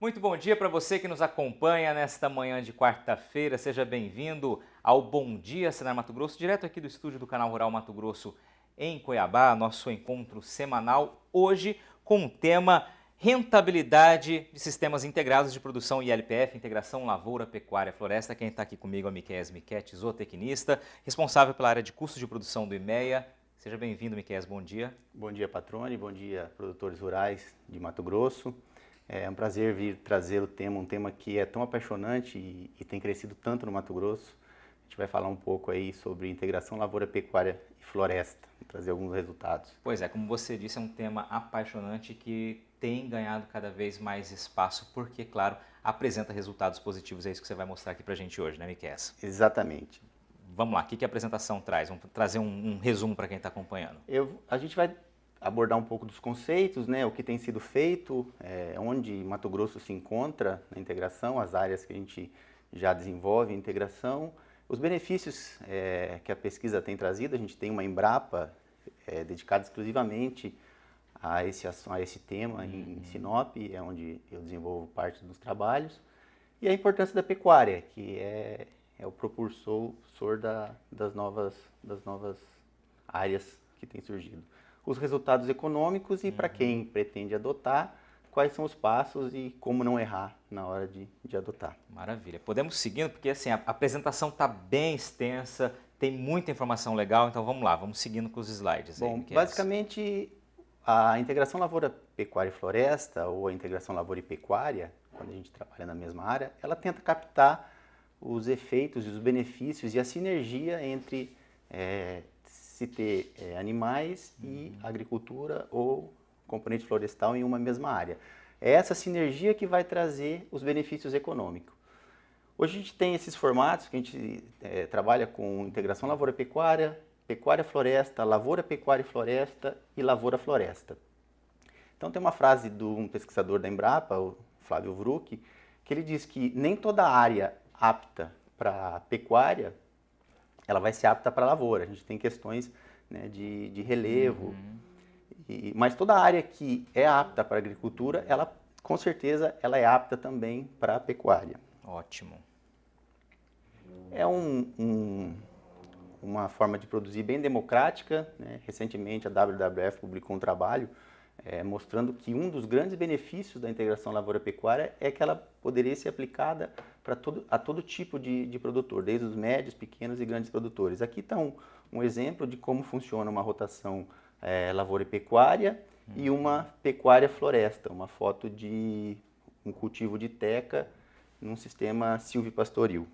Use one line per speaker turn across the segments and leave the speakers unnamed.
Muito bom dia para você que nos acompanha nesta manhã de quarta-feira. Seja bem-vindo ao Bom Dia Senar Mato Grosso, direto aqui do estúdio do Canal Rural Mato Grosso em Cuiabá, nosso encontro semanal, hoje com o tema Rentabilidade de Sistemas Integrados de Produção ILPF, Integração Lavoura, Pecuária, Floresta. Quem está aqui comigo é o Miqueias Miquete, zootecnista, responsável pela área de custos de produção do IMEA. Seja bem-vindo, Miqueias, bom dia.
Bom dia, Patrone, bom dia, produtores rurais de Mato Grosso. É um prazer vir trazer um tema que é tão apaixonante e tem crescido tanto no Mato Grosso. A gente vai falar um pouco aí sobre integração lavoura, pecuária e floresta, trazer alguns resultados.
Pois é, como você disse, é um tema apaixonante que tem ganhado cada vez mais espaço, porque, claro, apresenta resultados positivos. É isso que você vai mostrar aqui pra gente hoje, né, Miqueias?
Exatamente.
Vamos lá, o que a apresentação traz? Vamos trazer um resumo para quem está acompanhando.
A gente vai abordar um pouco dos conceitos, né, o que tem sido feito, onde Mato Grosso se encontra na integração, as áreas que a gente já desenvolve a integração, os benefícios que a pesquisa tem trazido. A gente tem uma Embrapa dedicada exclusivamente a esse tema em Sinop, é onde eu desenvolvo parte dos trabalhos, e a importância da pecuária, que é o propulsor das novas áreas que têm surgido. Os resultados econômicos e para quem pretende adotar, quais são os passos e como não errar na hora de adotar.
Maravilha. Podemos seguindo, porque assim, a apresentação está bem extensa, tem muita informação legal, então vamos lá, vamos seguindo com os slides.
Bom,
aí,
basicamente, a integração lavoura, pecuária e floresta, ou a integração lavoura e pecuária, quando a gente trabalha na mesma área, ela tenta captar os efeitos e os benefícios e a sinergia entre se ter animais e agricultura ou componente florestal em uma mesma área. É essa sinergia que vai trazer os benefícios econômicos. Hoje a gente tem esses formatos que a gente trabalha com integração lavoura-pecuária, pecuária-floresta, lavoura-pecuária e floresta e lavoura-floresta. Então tem uma frase de um pesquisador da Embrapa, o Flávio Vruck, que ele diz que nem toda área apta para pecuária ela vai ser apta para lavoura. A gente tem questões, né, de relevo, mas toda área que é apta para agricultura, ela com certeza ela é apta também para pecuária.
Ótimo.
É uma forma de produzir bem democrática, né? Recentemente a WWF publicou um trabalho mostrando que um dos grandes benefícios da integração lavoura-pecuária é que ela poderia ser aplicada a todo tipo de produtor, desde os médios, pequenos e grandes produtores. Aqui está um exemplo de como funciona uma rotação lavoura e pecuária e uma pecuária-floresta, uma foto de um cultivo de teca num sistema silvipastoril.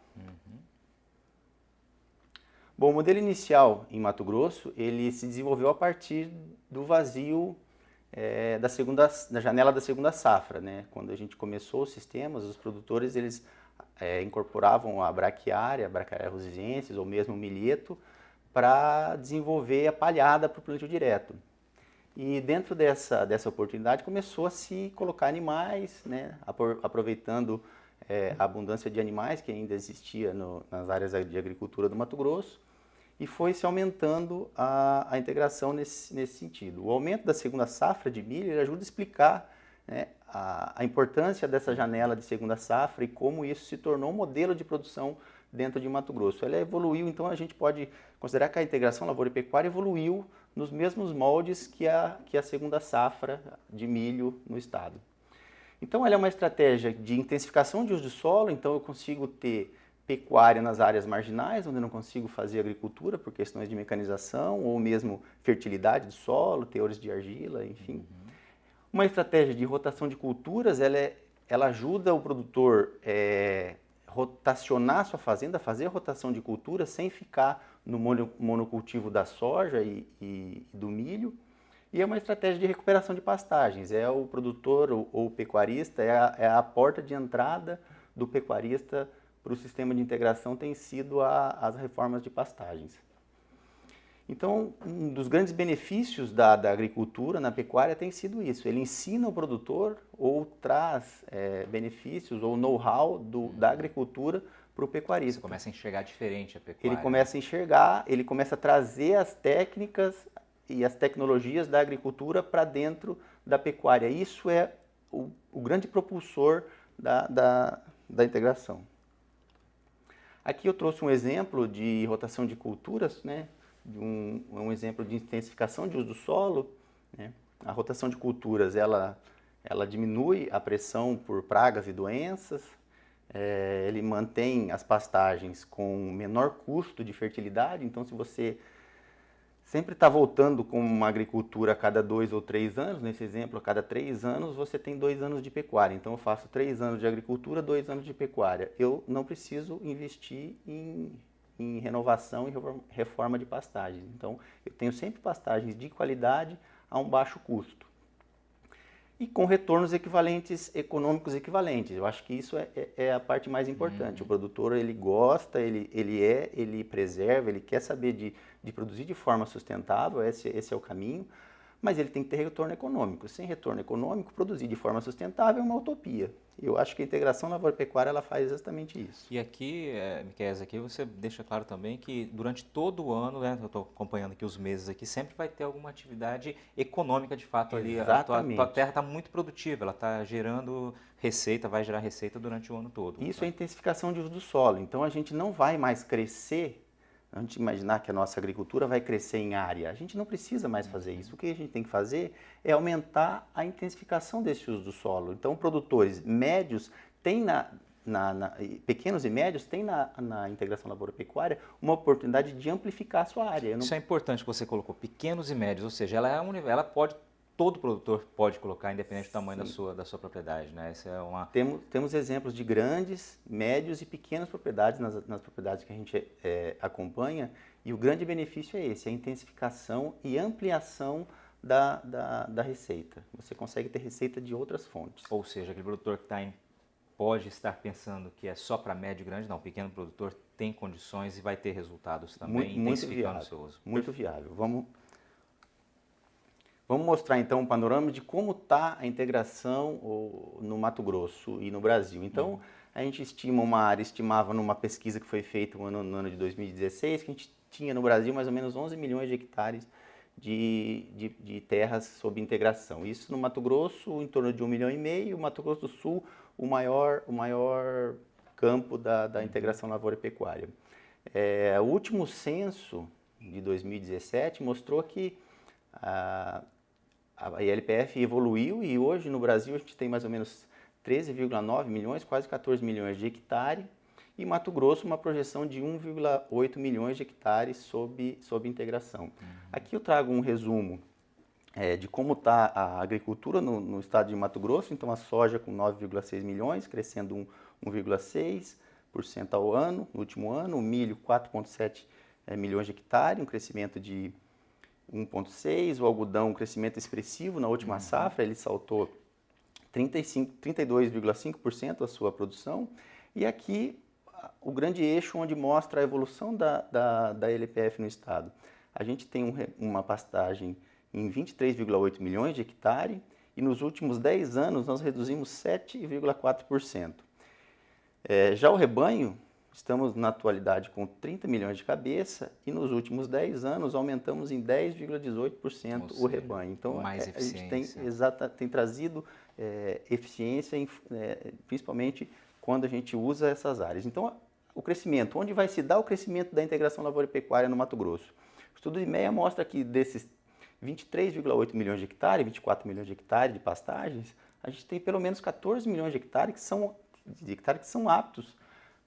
Bom, o modelo inicial em Mato Grosso, ele se desenvolveu a partir do vazio da janela da segunda safra, né? Quando a gente começou os sistemas, os produtores eles incorporavam a braquiária rosiensis ou mesmo o milheto para desenvolver a palhada para o plantio direto. E dentro dessa oportunidade começou a se colocar animais, né? Aproveitando a abundância de animais que ainda existia nas áreas de agricultura do Mato Grosso. E foi se aumentando a integração nesse sentido. O aumento da segunda safra de milho ele ajuda a explicar, né, a importância dessa janela de segunda safra e como isso se tornou um modelo de produção dentro de Mato Grosso. Ela evoluiu, então a gente pode considerar que a integração lavoura e pecuária evoluiu nos mesmos moldes que a segunda safra de milho no estado. Então ela é uma estratégia de intensificação de uso de solo, então eu consigo ter pecuária nas áreas marginais, onde eu não consigo fazer agricultura por questões de mecanização ou mesmo fertilidade do solo, teores de argila, enfim. Uma estratégia de rotação de culturas, ela ajuda o produtor rotacionar a sua fazenda, fazer a rotação de culturas sem ficar no monocultivo da soja e do milho. E é uma estratégia de recuperação de pastagens. É o produtor ou o pecuarista, é a porta de entrada do pecuarista para o sistema de integração tem sido as reformas de pastagens. Então, um dos grandes benefícios da agricultura na pecuária tem sido isso. Ele ensina o produtor ou traz benefícios ou know-how da agricultura para o pecuarista.
Você começa a enxergar diferente a pecuária.
Ele começa a enxergar, ele começa a trazer as técnicas e as tecnologias da agricultura para dentro da pecuária. Isso é o grande propulsor da integração. Aqui eu trouxe um exemplo de rotação de culturas, né? Um exemplo de intensificação de uso do solo, né? A rotação de culturas, ela diminui a pressão por pragas e doenças, ele mantém as pastagens com menor custo de fertilidade. Então, se você sempre está voltando com uma agricultura a cada 2 ou 3 anos, nesse exemplo, a cada 3 anos, você tem 2 anos de pecuária. Então, eu faço 3 anos de agricultura, 2 anos de pecuária. Eu não preciso investir em renovação e reforma de pastagens. Então, eu tenho sempre pastagens de qualidade a um baixo custo. E com retornos equivalentes, econômicos equivalentes. Eu acho que isso é a parte mais importante. O produtor, ele gosta, ele preserva, ele quer saber de produzir de forma sustentável, esse é o caminho, mas ele tem que ter retorno econômico. Sem retorno econômico, produzir de forma sustentável é uma utopia. Eu acho que a integração lavoura-pecuária, ela faz exatamente isso.
E aqui, Miqueias, aqui você deixa claro também que durante todo o ano, né, eu estou acompanhando aqui os meses aqui, sempre vai ter alguma atividade econômica de fato ali.
Exatamente.
A tua terra está muito produtiva, ela está gerando receita, vai gerar receita durante o ano todo.
Isso é intensificação de uso do solo. Então, a gente não vai mais crescer. A gente imaginar que a nossa agricultura vai crescer em área. A gente não precisa mais fazer isso. O que a gente tem que fazer é aumentar a intensificação desse uso do solo. Então, produtores médios têm pequenos e médios têm na integração lavoura-pecuária uma oportunidade de amplificar a sua área.
Isso é importante que você colocou, pequenos e médios, ou seja, ela pode, todo produtor pode colocar, independente do tamanho da sua propriedade, né? Essa é uma...
Temos exemplos de grandes, médios e pequenas propriedades nas propriedades que a gente acompanha, e o grande benefício é esse, a intensificação e ampliação da receita. Você consegue ter receita de outras fontes.
Ou seja, aquele produtor que pode estar pensando que é só para médio e grande, não, o pequeno produtor tem condições e vai ter resultados também, intensificando o seu uso.
Muito viável. Vamos mostrar então um panorama de como está a integração no Mato Grosso e no Brasil. Então, a gente estimava numa pesquisa que foi feita no ano de 2016, que a gente tinha no Brasil mais ou menos 11 milhões de hectares de terras sob integração. Isso no Mato Grosso, em torno de 1,5 milhão, o Mato Grosso do Sul, o maior campo da integração lavoura-pecuária. O último censo de 2017 mostrou que a ILPF evoluiu e hoje no Brasil a gente tem mais ou menos 13,9 milhões, quase 14 milhões de hectares, e Mato Grosso uma projeção de 1,8 milhões de hectares sob integração. Aqui eu trago um resumo de como está a agricultura no estado de Mato Grosso. Então, a soja com 9,6 milhões, crescendo 1,6% ao ano, no último ano, o milho 4,7 milhões de hectares, um crescimento de 1,6%, o algodão um crescimento expressivo na última safra, ele saltou 32,5% a sua produção, e aqui o grande eixo onde mostra a evolução da LPF no estado. A gente tem uma pastagem em 23,8 milhões de hectares e nos últimos 10 anos nós reduzimos 7,4%. Já o rebanho, estamos na atualidade com 30 milhões de cabeça e nos últimos 10 anos aumentamos em 10,18% o rebanho. Então,
mais
a gente tem trazido eficiência, principalmente quando a gente usa essas áreas. Então, o crescimento, onde vai se dar o crescimento da integração lavoura-pecuária no Mato Grosso? O estudo IMEA mostra que desses 23,8 milhões de hectares, 24 milhões de hectares de pastagens, a gente tem pelo menos 14 milhões de hectares que são aptos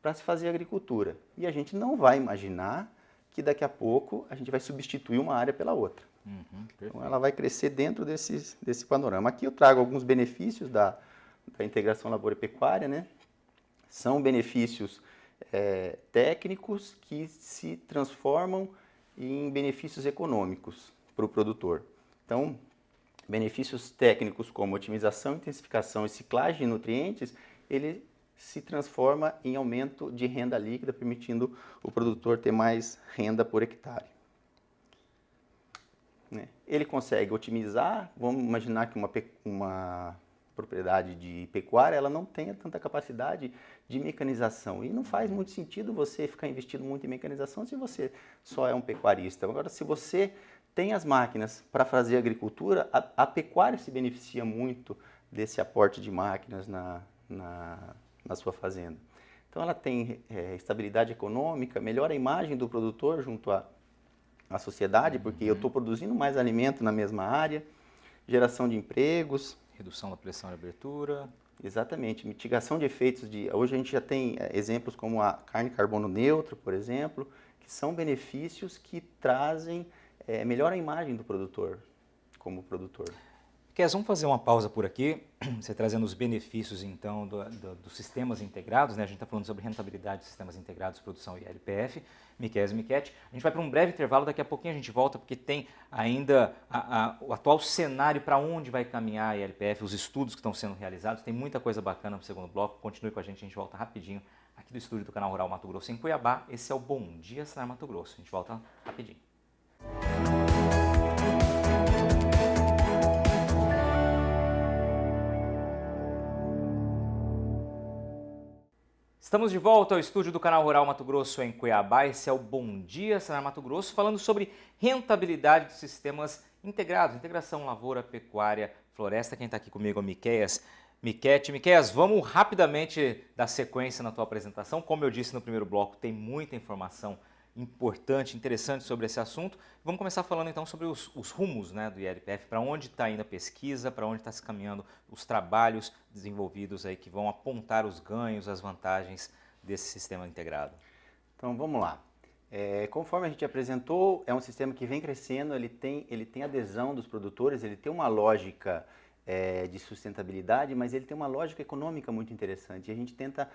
para se fazer agricultura. E a gente não vai imaginar que daqui a pouco a gente vai substituir uma área pela outra. Então ela vai crescer dentro desse panorama. Aqui eu trago alguns benefícios da integração lavoura-pecuária, né? São benefícios técnicos que se transformam em benefícios econômicos para o produtor. Então, benefícios técnicos como otimização, intensificação e ciclagem de nutrientes, ele se transforma em aumento de renda líquida, permitindo o produtor ter mais renda por hectare. Ele consegue otimizar, vamos imaginar que uma propriedade de pecuária, ela não tenha tanta capacidade de mecanização. E não faz muito sentido você ficar investindo muito em mecanização se você só é um pecuarista. Agora, se você tem as máquinas para fazer agricultura, a pecuária se beneficia muito desse aporte de máquinas na na sua fazenda. Então ela tem estabilidade econômica, melhora a imagem do produtor junto à sociedade, porque eu estou produzindo mais alimento na mesma área, geração de empregos.
Redução da pressão de abertura.
Exatamente, mitigação de efeitos hoje a gente já tem exemplos como a carne carbono neutro, por exemplo, que são benefícios que trazem, melhora a imagem do produtor, como produtor.
Kes, vamos fazer uma pausa por aqui, você trazendo os benefícios então dos sistemas integrados, né? A gente está falando sobre rentabilidade dos sistemas integrados, produção e LPF, Miqueias e Michetti. A gente vai para um breve intervalo, daqui a pouquinho a gente volta porque tem ainda o atual cenário para onde vai caminhar a LPF, os estudos que estão sendo realizados, tem muita coisa bacana no segundo bloco, continue com a gente volta rapidinho aqui do estúdio do Canal Rural Mato Grosso em Cuiabá. Esse é o Bom Dia Senar Mato Grosso, a gente volta rapidinho. Estamos de volta ao estúdio do Canal Rural Mato Grosso em Cuiabá. Esse é o Bom Dia Senar Mato Grosso, falando sobre rentabilidade dos sistemas integrados, integração lavoura, pecuária, floresta. Quem está aqui comigo é o Miqueias Michetti. Miqueias, vamos rapidamente dar sequência na tua apresentação. Como eu disse no primeiro bloco, tem muita informação importante, interessante sobre esse assunto. Vamos começar falando então sobre os rumos, né, do ILPF, para onde está indo a pesquisa, para onde está se caminhando os trabalhos desenvolvidos aí que vão apontar os ganhos, as vantagens desse sistema integrado.
Então vamos lá. Conforme a gente apresentou, é um sistema que vem crescendo, ele tem adesão dos produtores, ele tem uma lógica de sustentabilidade, mas ele tem uma lógica econômica muito interessante. E a gente tenta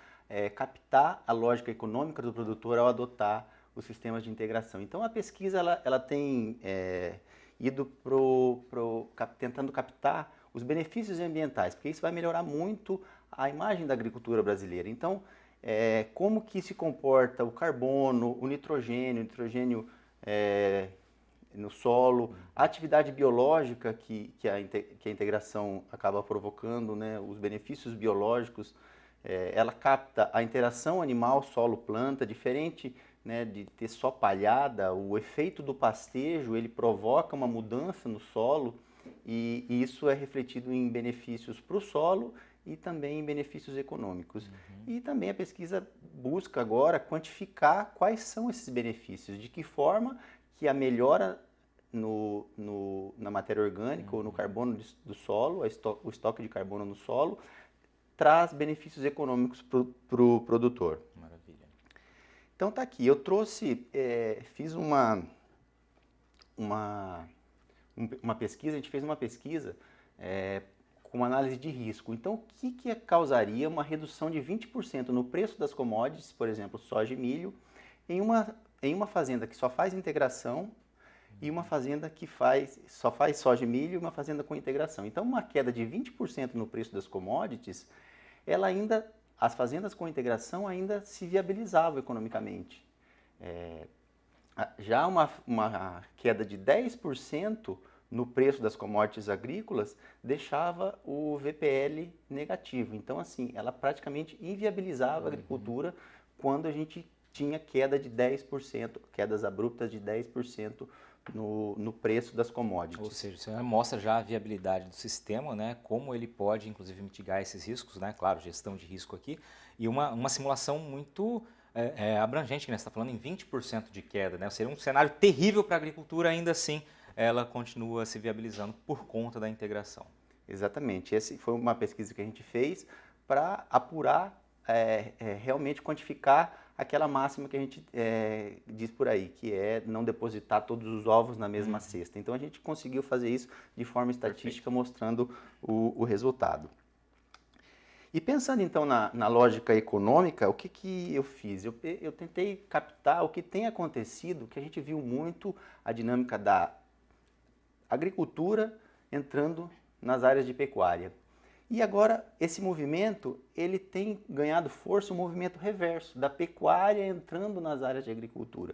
captar a lógica econômica do produtor ao adotar os sistemas de integração. Então a pesquisa ela tem ido tentando captar os benefícios ambientais, porque isso vai melhorar muito a imagem da agricultura brasileira. Então, como que se comporta o carbono, o nitrogênio no solo, a atividade biológica que a integração acaba provocando, né, os benefícios biológicos, ela capta a interação animal, solo, planta, diferente, né, de ter só palhada, o efeito do pastejo, ele provoca uma mudança no solo e isso é refletido em benefícios para o solo e também em benefícios econômicos. E também a pesquisa busca agora quantificar quais são esses benefícios, de que forma que a melhora na matéria orgânica ou no carbono do solo, o estoque de carbono no solo, traz benefícios econômicos para o produtor.
Maravilha.
Então tá aqui, eu trouxe, fiz uma pesquisa, a gente fez uma pesquisa com uma análise de risco. Então o que causaria uma redução de 20% no preço das commodities, por exemplo, soja e milho, em uma fazenda que só faz integração e uma fazenda que só faz soja e milho e uma fazenda com integração. Então uma queda de 20% no preço das commodities, as fazendas com integração ainda se viabilizavam economicamente. Já uma queda de 10% no preço das commodities agrícolas deixava o VPL negativo. Então, assim, ela praticamente inviabilizava a agricultura quando a gente tinha queda de 10%, quedas abruptas de 10% no preço das commodities.
Ou seja, isso mostra já a viabilidade do sistema, né? Como ele pode, inclusive, mitigar esses riscos, né? Claro, gestão de risco aqui, e uma simulação muito abrangente, né? Você está falando em 20% de queda, né? Seria um cenário terrível para a agricultura, ainda assim ela continua se viabilizando por conta da integração.
Exatamente, essa foi uma pesquisa que a gente fez para apurar, realmente quantificar aquela máxima que a gente diz por aí, que é não depositar todos os ovos na mesma cesta. Então a gente conseguiu fazer isso de forma estatística, mostrando o resultado. E pensando então na lógica econômica, o que eu fiz? Eu tentei captar o que tem acontecido, que a gente viu muito a dinâmica da agricultura entrando nas áreas de pecuária. E agora, esse movimento, ele tem ganhado força, um movimento reverso, da pecuária entrando nas áreas de agricultura.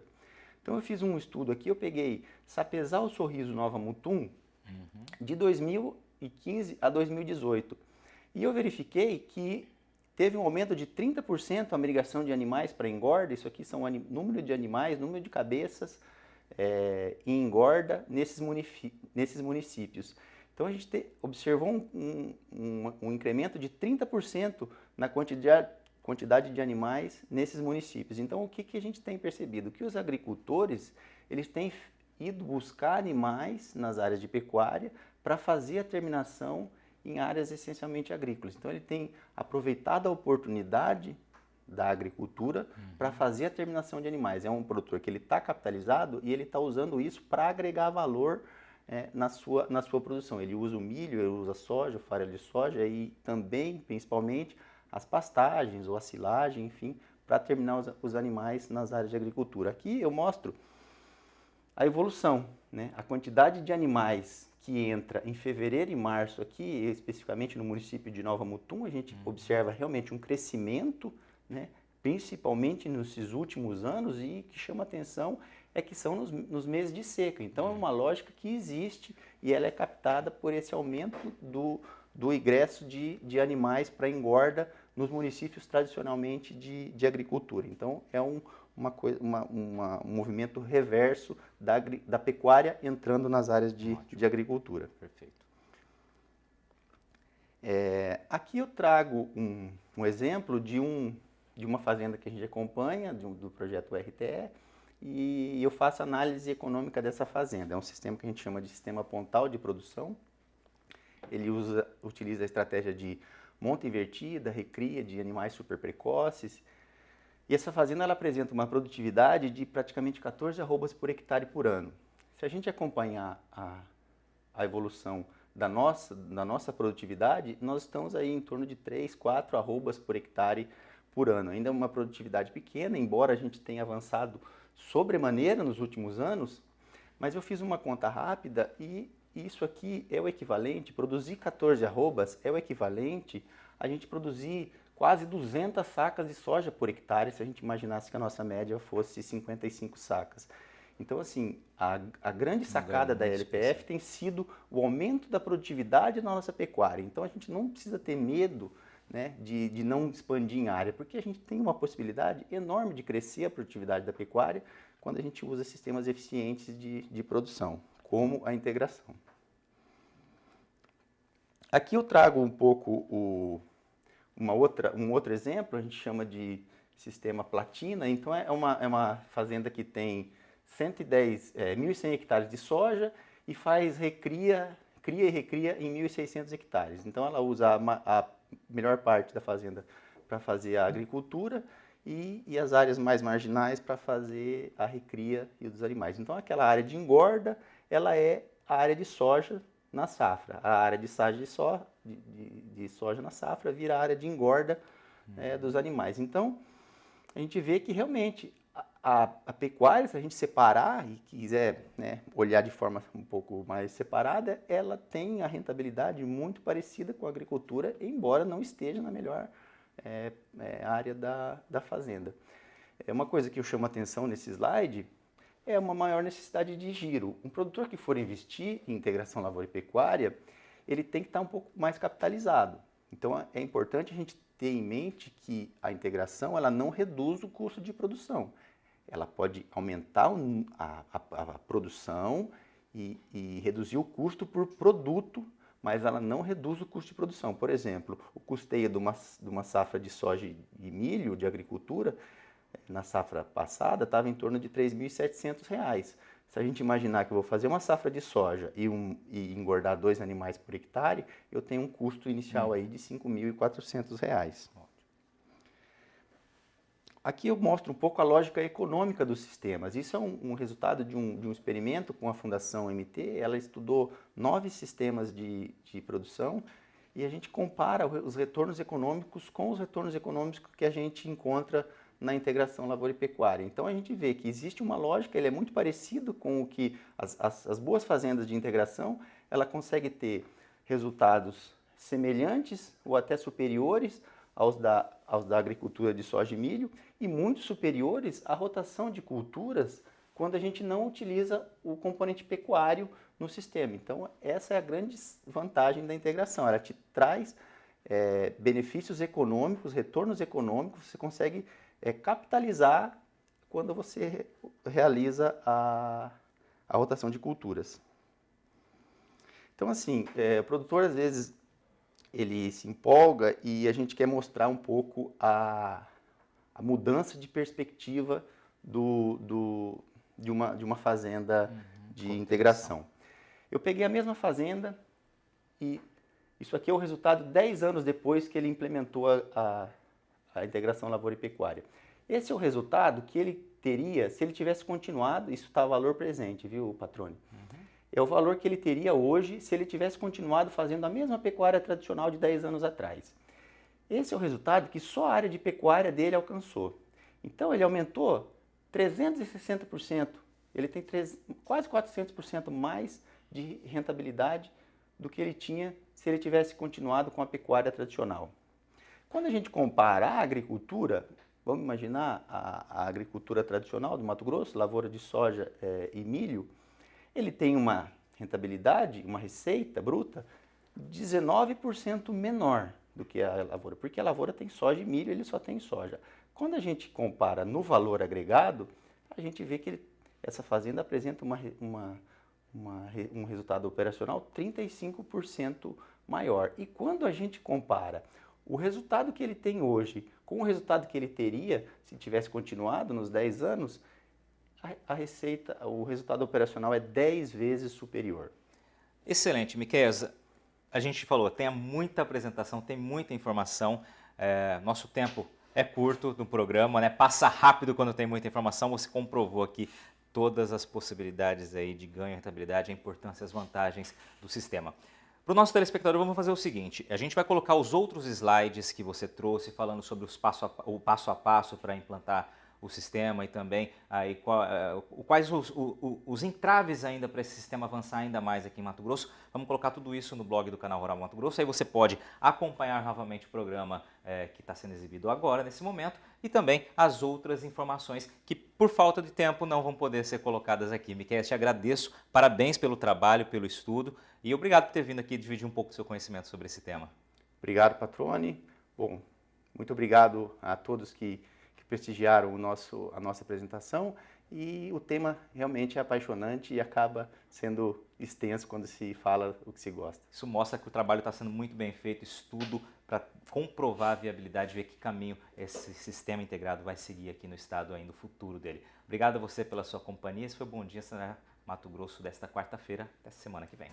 Então eu fiz um estudo aqui, eu peguei Sapezal Sorriso Nova Mutum, de 2015 a 2018. E eu verifiquei que teve um aumento de 30% a migração de animais para engorda, isso aqui são número de animais, número de cabeças em engorda nesses municípios. Então a gente observou um incremento de 30% na quantidade de animais nesses municípios. Então o que a gente tem percebido? Que os agricultores eles têm ido buscar animais nas áreas de pecuária para fazer a terminação em áreas essencialmente agrícolas. Então ele tem aproveitado a oportunidade da agricultura para fazer a terminação de animais. É um produtor que ele está capitalizado e ele está usando isso para agregar valor na sua produção. Ele usa o milho, ele usa a soja, o farelo de soja e também, principalmente, as pastagens ou a silagem, enfim, para terminar os animais nas áreas de agricultura. Aqui eu mostro a evolução, né? A quantidade de animais que entra em fevereiro e março aqui, especificamente no município de Nova Mutum, a gente observa realmente um crescimento, né? Principalmente nesses últimos anos, e que chama atenção é que são nos meses de seca. Então é uma lógica que existe e ela é captada por esse aumento do ingresso de animais para engorda nos municípios tradicionalmente de agricultura. Então é um movimento reverso da pecuária entrando nas áreas de agricultura.
Perfeito.
Aqui eu trago um exemplo de uma fazenda que a gente acompanha, do projeto RTE, e eu faço análise econômica dessa fazenda. É um sistema que a gente chama de sistema pontal de produção. Ele utiliza a estratégia de monta invertida, recria de animais super precoces. E essa fazenda ela apresenta uma produtividade de praticamente 14 arrobas por hectare por ano. Se a gente acompanhar a evolução da nossa produtividade, nós estamos aí em torno de 3, 4 arrobas por hectare por ano. Ainda é uma produtividade pequena, embora a gente tenha avançado sobremaneira nos últimos anos, mas eu fiz uma conta rápida e isso aqui é o equivalente, produzir 14 arrobas é o equivalente a gente produzir quase 200 sacas de soja por hectare, se a gente imaginasse que a nossa média fosse 55 sacas. Então, assim, a grande sacada da LPF tem sido o aumento da produtividade na nossa pecuária. Então, a gente não precisa ter medo, né, de não expandir em área, porque a gente tem uma possibilidade enorme de crescer a produtividade da pecuária quando a gente usa sistemas eficientes de produção, como a integração. Aqui eu trago um pouco um outro exemplo, a gente chama de sistema platina. Então é uma fazenda que tem 1.100 hectares de soja e cria e recria em 1.600 hectares. Então ela usa a melhor parte da fazenda para fazer a agricultura e as áreas mais marginais para fazer a recria e dos animais. Então aquela área de engorda, ela é a área de soja na safra. A área de soja na safra vira a área de engorda dos animais. Então a gente vê que realmente a pecuária, se a gente separar e quiser, né, olhar de forma um pouco mais separada, ela tem a rentabilidade muito parecida com a agricultura, embora não esteja na melhor área da fazenda. Uma coisa que eu chamo a atenção nesse slide é uma maior necessidade de giro. Um produtor que for investir em integração lavoura e pecuária, ele tem que estar um pouco mais capitalizado. Então é importante a gente ter em mente que a integração ela não reduz o custo de produção. Ela pode aumentar a produção e reduzir o custo por produto, mas ela não reduz o custo de produção. Por exemplo, o custeio de uma safra de soja e milho de agricultura, na safra passada, estava em torno de R$ 3.700. Se a gente imaginar que eu vou fazer uma safra de soja e engordar 2 animais por hectare, eu tenho um custo inicial aí de R$ 5.400. Aqui eu mostro um pouco a lógica econômica dos sistemas. Isso é um resultado de um experimento com a Fundação MT. Ela estudou 9 sistemas de produção e a gente compara os retornos econômicos com os retornos econômicos que a gente encontra na integração lavoura e pecuária. Então a gente vê que existe uma lógica, ele é muito parecido com o que as boas fazendas de integração, ela consegue ter resultados semelhantes ou até superiores aos da agricultura de soja e milho e muito superiores à rotação de culturas quando a gente não utiliza o componente pecuário no sistema. Então essa é a grande vantagem da integração, ela te traz benefícios econômicos, retornos econômicos, você consegue capitalizar quando você realiza a rotação de culturas. Então Então, assim, o produtor, às vezes, ele se empolga e a gente quer mostrar um pouco a mudança de perspectiva de uma fazenda de integração. Eu peguei a mesma fazenda e isso aqui é o resultado 10 anos depois que ele implementou a integração lavoura e pecuária. Esse é o resultado que ele teria se ele tivesse continuado, isso está valor presente, viu, Patrone? É o valor que ele teria hoje se ele tivesse continuado fazendo a mesma pecuária tradicional de 10 anos atrás. Esse é o resultado que só a área de pecuária dele alcançou. Então ele aumentou 360%, ele tem quase 400% mais de rentabilidade do que ele tinha se ele tivesse continuado com a pecuária tradicional. Quando a gente compara a agricultura, vamos imaginar a agricultura tradicional do Mato Grosso, lavoura de soja e milho, ele tem uma rentabilidade, uma receita bruta 19% menor do que a lavoura, porque a lavoura tem soja e milho, ele só tem soja. Quando a gente compara no valor agregado, a gente vê que essa fazenda apresenta um resultado operacional 35% maior. E quando a gente compara o resultado que ele tem hoje com o resultado que ele teria se tivesse continuado nos 10 anos, a receita, o resultado operacional é 10 vezes superior.
Excelente, Miqueias. A gente falou, tem muita apresentação, tem muita informação, nosso tempo é curto do programa, né? Passa rápido quando tem muita informação, você comprovou aqui todas as possibilidades aí de ganho, rentabilidade, a importância, as vantagens do sistema. Para o nosso telespectador, vamos fazer o seguinte, a gente vai colocar os outros slides que você trouxe, falando sobre o passo a passo para implantar o sistema e também aí, quais os entraves ainda para esse sistema avançar ainda mais aqui em Mato Grosso. Vamos colocar tudo isso no blog do Canal Rural Mato Grosso, aí você pode acompanhar novamente o programa que está sendo exibido agora, nesse momento, e também as outras informações que, por falta de tempo, não vão poder ser colocadas aqui. Miqueias, te agradeço, parabéns pelo trabalho, pelo estudo, e obrigado por ter vindo aqui dividir um pouco do seu conhecimento sobre esse tema.
Obrigado, Patrone. Bom, muito obrigado a todos que prestigiaram a nossa apresentação, e o tema realmente é apaixonante e acaba sendo extenso quando se fala o que se gosta.
Isso mostra que o trabalho está sendo muito bem feito, estudo para comprovar a viabilidade, ver que caminho esse sistema integrado vai seguir aqui no estado ainda, no futuro dele. Obrigado a você pela sua companhia, esse foi o Bom Dia Mato Grosso desta quarta-feira, até semana que vem.